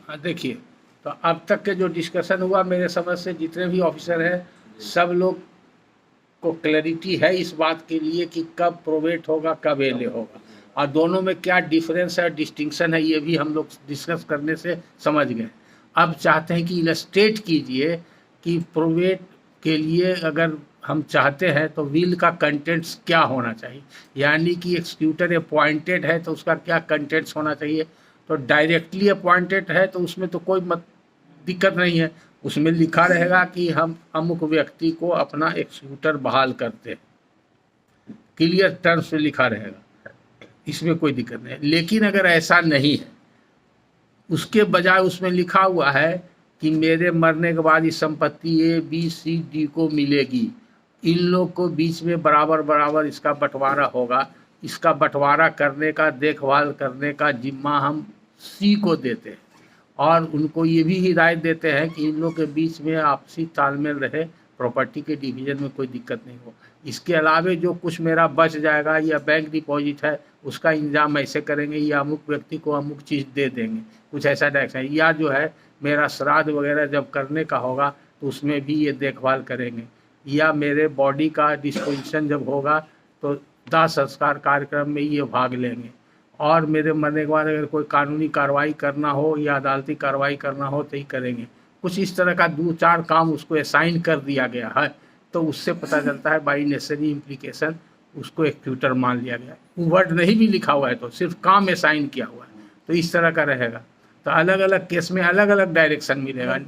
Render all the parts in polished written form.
हाँ देखिए, तो अब तक के जो डिस्कशन हुआ मेरे समझ से जितने भी ऑफिसर हैं सब लोग को क्लैरिटी है इस बात के लिए कि कब प्रोवेट होगा कब एले होगा और दोनों में क्या डिफरेंस है डिस्टिंक्शन है ये भी हम लोग डिस्कस करने से समझ गए। अब चाहते हैं कि इलस्ट्रेट कीजिए कि प्रोवेट के लिए अगर हम चाहते हैं तो विल का कंटेंट्स क्या होना चाहिए, यानी कि एक्सिक्यूटर अपॉइंटेड है तो उसका क्या कंटेंट्स होना चाहिए। तो डायरेक्टली अपॉइंटेड है तो उसमें तो कोई दिक्कत नहीं है, उसमें लिखा रहेगा कि हम अमुक व्यक्ति को अपना एक्सिक्यूटर बहाल करते हैं, क्लियर टर्म्स में लिखा रहेगा, इसमें कोई दिक्कत नहीं। लेकिन अगर ऐसा नहीं है, उसके बजाय उसमें लिखा हुआ है कि मेरे मरने के बाद इस संपत्ति ए बी सी डी को मिलेगी, इन लोग को बीच में बराबर बराबर इसका बंटवारा होगा, इसका बंटवारा करने का देखभाल करने का जिम्मा हम सी को देते हैं और उनको ये भी हिदायत देते हैं कि इन लोग के बीच में आपसी तालमेल रहे, प्रॉपर्टी के डिवीजन में कोई दिक्कत नहीं हो। इसके अलावे जो कुछ मेरा बच जाएगा या बैंक डिपॉजिट है उसका इंतजाम ऐसे करेंगे या अमुक व्यक्ति को अमुक चीज़ दे देंगे, कुछ ऐसा डायरेक्शन, या जो है मेरा श्राद्ध वगैरह जब करने का होगा तो उसमें भी ये देखभाल करेंगे, या मेरे बॉडी का डिस्पोजिशन जब होगा तो दाह संस्कार कार्यक्रम में ये भाग लेंगे, और मेरे मरने के बाद अगर कोई कानूनी कार्रवाई करना हो या अदालती कार्रवाई करना हो तो ही करेंगे। कुछ इस तरह का 2-4 काम उसको असाइन कर दिया गया है, तो उससे पता चलता है बाई नेसेसरी इम्प्लीकेशन उसको एक्यूटर मान लिया गया। वर्ड नहीं भी लिखा हुआ है तो सिर्फ काम असाइन किया हुआ है, तो इस तरह का रहेगा। तो अलग अलग केस में अलग अलग डायरेक्शन मिलेगा,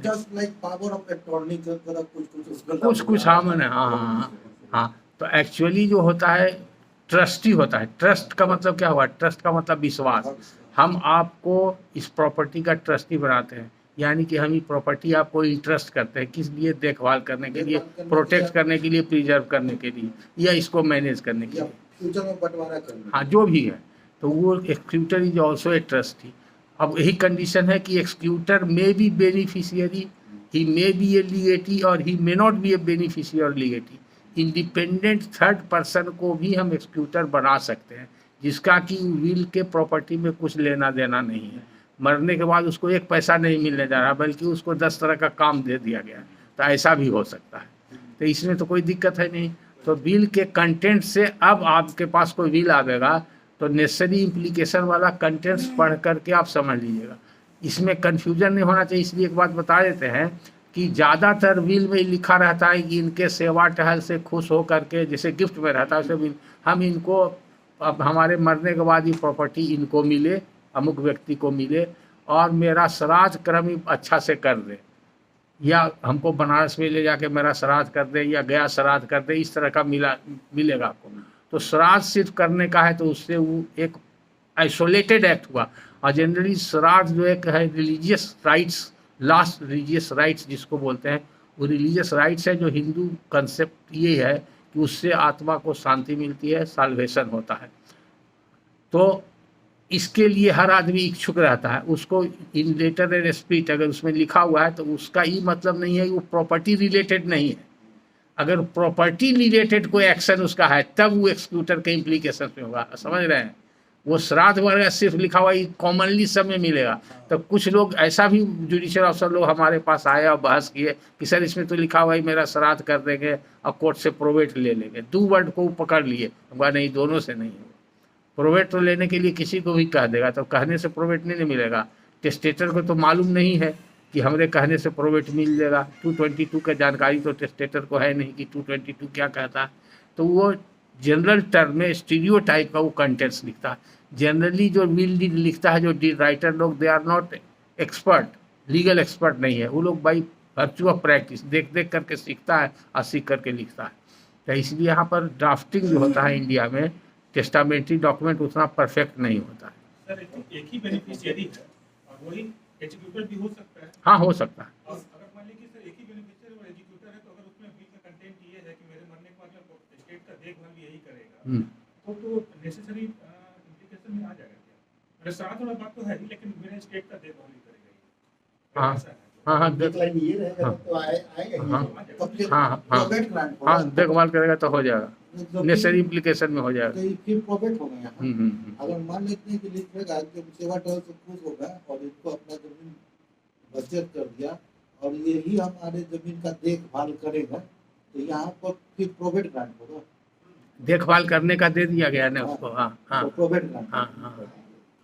कुछ कुछ हाँ मैंने हाँ हाँ हाँ हाँ। तो एक्चुअली जो होता है ट्रस्टी होता है, ट्रस्ट का मतलब क्या हुआ, ट्रस्ट का मतलब विश्वास। हम आपको इस प्रॉपर्टी का ट्रस्टी बनाते हैं, यानी कि हम ये प्रॉपर्टी आपको इंटरेस्ट करते हैं, किस लिए, देखभाल करने के लिए, प्रोटेक्ट करने के लिए, प्रिजर्व करने के लिए, या इसको मैनेज करने के लिए, फ्यूचर में बंटवारा करना, हाँ जो भी है। तो वो executor is also a trustee. अब यही कंडीशन है कि executor may be beneficiary, he may be a legatee और he may not be a beneficiary और लीगेटी। इंडिपेंडेंट थर्ड पर्सन को भी हम एक्सिक्यूटर बना सकते हैं जिसका कि विल के प्रॉपर्टी में कुछ लेना देना नहीं है, मरने के बाद उसको एक पैसा नहीं मिलने जा रहा बल्कि उसको 10 तरह का काम दे दिया गया, तो ऐसा भी हो सकता है। तो इसमें तो कोई दिक्कत है नहीं। तो विल के कंटेंट से अब आपके पास कोई विल आवेगा तो नेसेसरी इम्प्लीकेशन वाला कंटेंट्स पढ़ करके आप समझ लीजिएगा, इसमें कन्फ्यूजन नहीं होना चाहिए। इसलिए एक बात बता देते हैं कि ज़्यादातर विल में लिखा रहता है कि इनके सेवा टहल से खुश हो करके, जैसे गिफ्ट में रहता है वैसे हम इनको अब हमारे मरने के बाद ही प्रॉपर्टी इनको मिले, अमुक व्यक्ति को मिले, और मेरा श्राद्ध कर्म ही अच्छा से कर दे, या हमको बनारस में ले जाके मेरा श्राद्ध कर दे, या गया श्राद्ध कर दे, इस तरह का मिलेगा आपको। तो श्राद्ध सिर्फ करने का है तो उससे वो एक आइसोलेटेड एक्ट हुआ। और जनरली श्राद्ध जो एक है religious rights, last religious rights जिसको बोलते हैं, वो रिलीजियस राइट्स है जो हिंदू कंसेप्ट ये है कि उससे आत्मा को शांति मिलती है, साल्वेशन होता है। तो इसके लिए हर आदमी इच्छुक रहता है, उसको इन लेटर एंड स्पिरिट अगर उसमें लिखा हुआ है तो उसका ये मतलब नहीं है कि वो प्रॉपर्टी रिलेटेड नहीं है। अगर प्रॉपर्टी रिलेटेड कोई एक्शन उसका है तब वो एक्सिक्यूटर के इम्प्लीकेशन में होगा, समझ रहे हैं। वो श्राद्ध वगैरह सिर्फ लिखा हुआ कॉमनली सब में मिलेगा। तो कुछ लोग ऐसा भी जुडिशियल अफसर लोग हमारे पास आए और बहस किए कि सर इसमें तो लिखा हुआ है मेरा श्राद्ध कर देंगे और कोर्ट से प्रोवेट ले लेंगे, 2 वर्ड को पकड़ लिए, नहीं दोनों से नहीं है। प्रोवेट तो लेने के लिए किसी को भी कह देगा तो कहने से प्रोवेट नहीं मिलेगा। टेस्टेटर को तो मालूम नहीं है कि हमारे कहने से प्रोवेट मिल जाएगा। 222 का जानकारी तो टेस्टेटर को है नहीं कि 222 क्या कहता है। तो वो जनरल टर्म में स्टीरियोटाइप का वो कंटेंट्स लिखता है। जनरली जो विल लिखता है, जो राइटर लोग, they are not expert, legal expert नहीं है वो लोग, बाई वर्च्यू ऑफ प्रैक्टिस देख देख करके सीखता है और सीख करके लिखता है। तो इसलिए यहाँ पर ड्राफ्टिंग जो होता है इंडिया में टेस्टामेंट्री डॉक्यूमेंट उतना परफेक्ट नहीं होता है। सर एक ही बेनिफिशियरी है और वही एग्जीक्यूटर भी हो सकता है? हाँ हो सकता है। और अगर मान लीजिए सर एक ही बेनिफिशियरी और एग्जीक्यूटर है तो अगर उसमें बिल का कंटेंट ये है कि मेरे मरने के बाद स्टेट का देखभाल भी यही करेगा तो नेसेसरी इम्प्लीकेशन में आ जाएगा क्या? मेरे साथ वाला बात तो है ही, लेकिन मेरे स्टेट का देखभाल ही करेगा। हाँ हाँ हाँ ये रहेगा तो आएगा। हाँ देखभाल करेगा तो हो जाएगा, नेसेसरी इम्प्लीकेशन में हो जाएगा। फिर प्रॉफिट हो गया। अगर मान लेते हैं कि लिखा कि सेवा टहल से खुश होगा और इसको अपना जमीन बचत कर दिया और यही हमारे जमीन का देखभाल करेगा तो यहाँ पर फिर प्रोविडेंट ग्रांट होगा। देखभाल करने का दे दिया गया ना उसको। हाँ हाँ तो प्रोविडेंट ग्रांट हाँ हाँ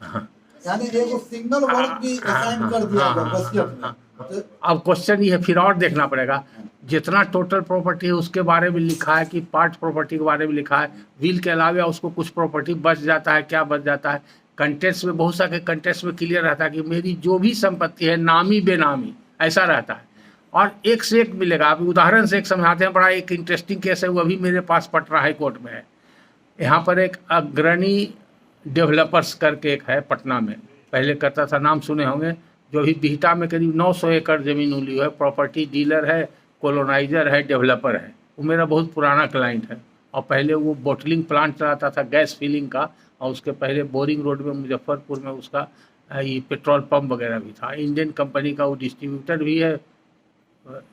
हाँ यानी एक सिंगल वर्क भी असाइन कर दिया गया बस्तियत में। तो अब क्वेश्चन ये है, फिर और देखना पड़ेगा जितना टोटल प्रॉपर्टी है उसके बारे में लिखा है कि पार्ट प्रॉपर्टी के बारे में लिखा है, विल के अलावा उसको कुछ प्रॉपर्टी बच जाता है, क्या बच जाता है। कंटेंट्स में बहुत सारे कंटेंट्स में क्लियर रहता है कि मेरी जो भी संपत्ति है नामी बेनामी ऐसा रहता है, और एक से एक मिलेगा। आप उदाहरण से एक समझाते हैं, बड़ा एक इंटरेस्टिंग केस है, वो अभी मेरे पास पटना हाई कोर्ट में है। यहाँ पर एक अग्रणी डेवलपर्स करके एक है पटना में, पहले करता था, नाम सुने होंगे, जो अभी बिहटा में करीब 900 एकड़ जमीन उली है, प्रॉपर्टी डीलर है, कॉलोनाइजर है, डेवलपर है। वो मेरा बहुत पुराना क्लाइंट है, और पहले वो बोटलिंग प्लांट चलाता था गैस फिलिंग का, और उसके पहले बोरिंग रोड में मुजफ्फरपुर में उसका ये पेट्रोल पंप वगैरह भी था। इंडियन कंपनी का वो डिस्ट्रीब्यूटर भी है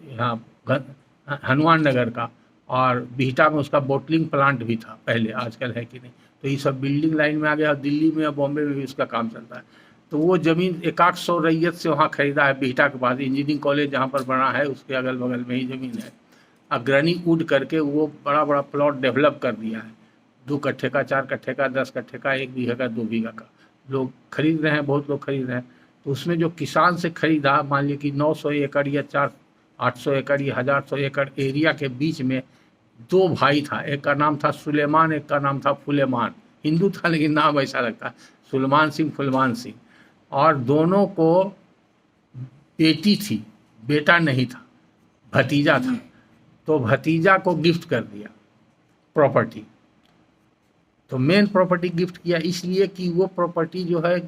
यहाँ हनुमान नगर का, और बिहटा में उसका बोटलिंग प्लांट भी था पहले, आजकल है कि नहीं। तो ये सब बिल्डिंग लाइन में आ गया, और दिल्ली में और बॉम्बे में भी उसका काम चलता है। तो वो ज़मीन 100 रैयत से वहाँ खरीदा है, बिहटा के पास इंजीनियरिंग कॉलेज जहाँ पर बना है उसके अगल बगल में ही ज़मीन है। अग्रणी वुड करके वो बड़ा बड़ा प्लॉट डेवलप कर दिया है, 2 कट्ठे का, 4 कट्ठे का, 10 कट्ठे का, 1 बीघा का, 2 बीघा का। लोग खरीद रहे हैं, बहुत लोग खरीद रहे हैं। तो उसमें जो किसान से खरीदा, मान लीजिए कि 900 एकड़ या 800 एकड़ या 1000 एकड़ एरिया के बीच में 2 भाई था, एक का नाम था सुलेमान, एक का नाम था फुलेमान। हिंदू था लेकिन नाम ऐसा लगता, सुलेमान सिंह, फुलमान सिंह। और दोनों को बेटी थी, बेटा नहीं था, भतीजा था। तो भतीजा को गिफ्ट कर दिया प्रॉपर्टी। तो मेन प्रॉपर्टी गिफ्ट किया इसलिए कि वो प्रॉपर्टी जो है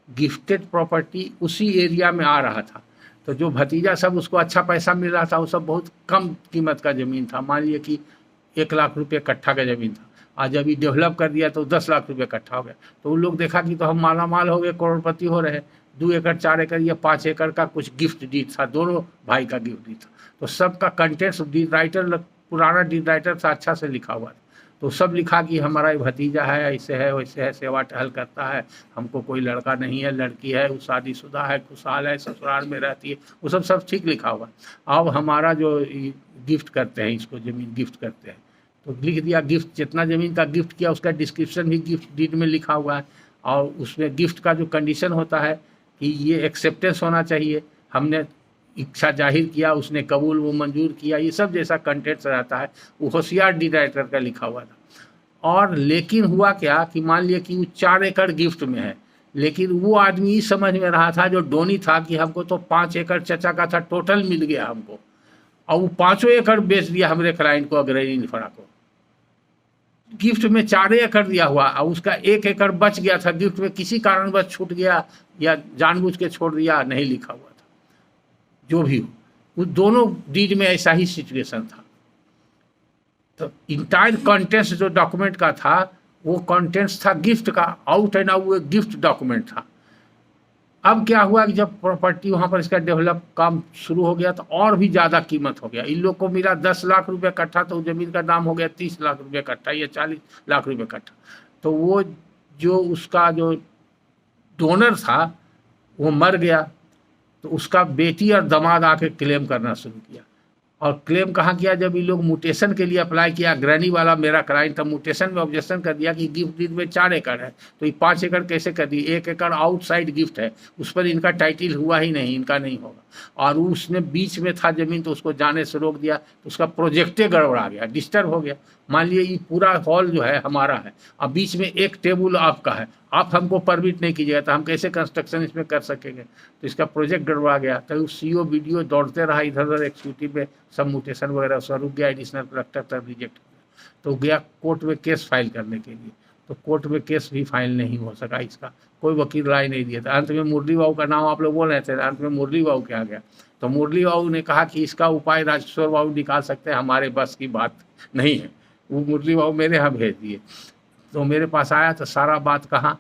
गिफ्टेड प्रॉपर्टी उसी एरिया में आ रहा था। तो जो भतीजा सब उसको अच्छा पैसा मिल रहा था, वो सब बहुत कम कीमत का ज़मीन था, मान लिए कि 1 लाख रुपये कट्ठा का ज़मीन था। आज जब ये डेवलप कर दिया तो 10 लाख रुपये कट्ठा हो गया। तो उन लोग देखा कि तो हम माला माल हो गए, करोड़पति हो रहे। 2 एकड़ 4 एकड़ या 5 एकड़ का कुछ गिफ्ट डीड था, दोनों भाई का गिफ्ट डीड था। तो सबका कंटेंट्स डीड राइटर, पुराना डीड राइटर था, अच्छा से लिखा हुआ था। तो सब लिखा कि हमारा ये भतीजा है, ऐसे है वैसे है, सेवा टहल करता है, हमको कोई लड़का नहीं है, लड़की है, वो शादीशुदा है, खुशहाल है, ससुराल में रहती है, वो सब ठीक लिखा हुआ। अब हमारा जो गिफ्ट करते हैं, इसको ज़मीन गिफ्ट करते हैं, तो लिख दिया गिफ्ट, जितना ज़मीन का गिफ्ट किया उसका डिस्क्रिप्शन भी गिफ्ट डीड में लिखा हुआ है। और उसमें गिफ्ट का जो कंडीशन होता है कि ये एक्सेप्टेंस होना चाहिए, हमने इच्छा जाहिर किया, उसने कबूल वो मंजूर किया, ये सब जैसा कंटेंट्स रहता है वो होशियार डीड राइटर का लिखा हुआ था। और लेकिन हुआ क्या कि मान लिया कि वो 4 एकड़ गिफ्ट में है, लेकिन वो आदमी ये समझ में रहा था जो डोनी था कि हमको तो 5 एकड़ चचा का था, टोटल मिल गया हमको, और वो 5 एकड़ बेच दिया हमारे क्लाइंट को, अग्रणी इंफ्रा को। गिफ्ट में 4 एकड़ दिया हुआ, और उसका 1 एकड़ बच गया था गिफ्ट में, किसी कारणवश छूट गया या जानबूझ के छोड़ दिया, नहीं लिखा हुआ था। जो भी हो, वो दोनों डीड में ऐसा ही सिचुएशन था। तो इंटायर कंटेंट्स जो डॉक्यूमेंट का था, वो कंटेंट्स था गिफ्ट का, out and out gift document था। अब क्या हुआ कि जब प्रॉपर्टी वहाँ पर इसका डेवलप काम शुरू हो गया तो और भी ज़्यादा कीमत हो गया। इन लोग को मिला 10 लाख रुपये कट्ठा, तो ज़मीन का दाम हो गया 30 लाख रुपये कट्ठा या 40 लाख रुपये कट्ठा। तो वो जो उसका जो डोनर था वो मर गया, तो उसका बेटी और दामाद आके क्लेम करना शुरू किया। और क्लेम कहाँ किया, जब ये लोग म्यूटेशन के लिए अप्लाई किया, अग्रणी वाला मेरा क्लाइंट था, म्यूटेशन में ऑब्जेक्शन कर दिया कि गिफ्ट डीड में 4 एकड़ है, तो ये 5 एकड़ कैसे कर दी, 1 एकड़ आउटसाइड गिफ्ट है, उस पर इनका टाइटल हुआ ही नहीं, इनका नहीं होगा। और उसने बीच में था ज़मीन, तो उसको जाने से रोक दिया, तो उसका प्रोजेक्टे गड़बड़ा गया, डिस्टर्ब हो गया। मान लिए ये पूरा हॉल जो है हमारा है, और बीच में एक टेबल आपका है, आप हमको परमिट नहीं कीजिएगा, तो हम कैसे कंस्ट्रक्शन इसमें कर सकेंगे। तो इसका प्रोजेक्ट गड़बड़ा गया। तो सीओ वीडियो दौड़ते रहा इधर उधर, एक्सिक्यूटिव में सब म्यूटेशन वगैरह सब रुक गया, एडिशनल कलेक्टर तक रिजेक्ट हो गया। तो गया कोर्ट में केस फाइल करने के लिए, तो कोर्ट में केस भी फाइल नहीं हो सका, इसका कोई वकील राय नहीं दिया था। अंत में मुरली बाबू का नाम आप लोग बोल रहे थे, अंत में मुरली बाबू के आ गया। तो मुरली बाबू ने कहा कि इसका उपाय राजेश्वर बाबू निकाल सकते हैं, हमारे बस की बात नहीं है। वो मुरली बाबू मेरे यहाँ भेज दिए, तो मेरे पास आया तो सारा बात कहा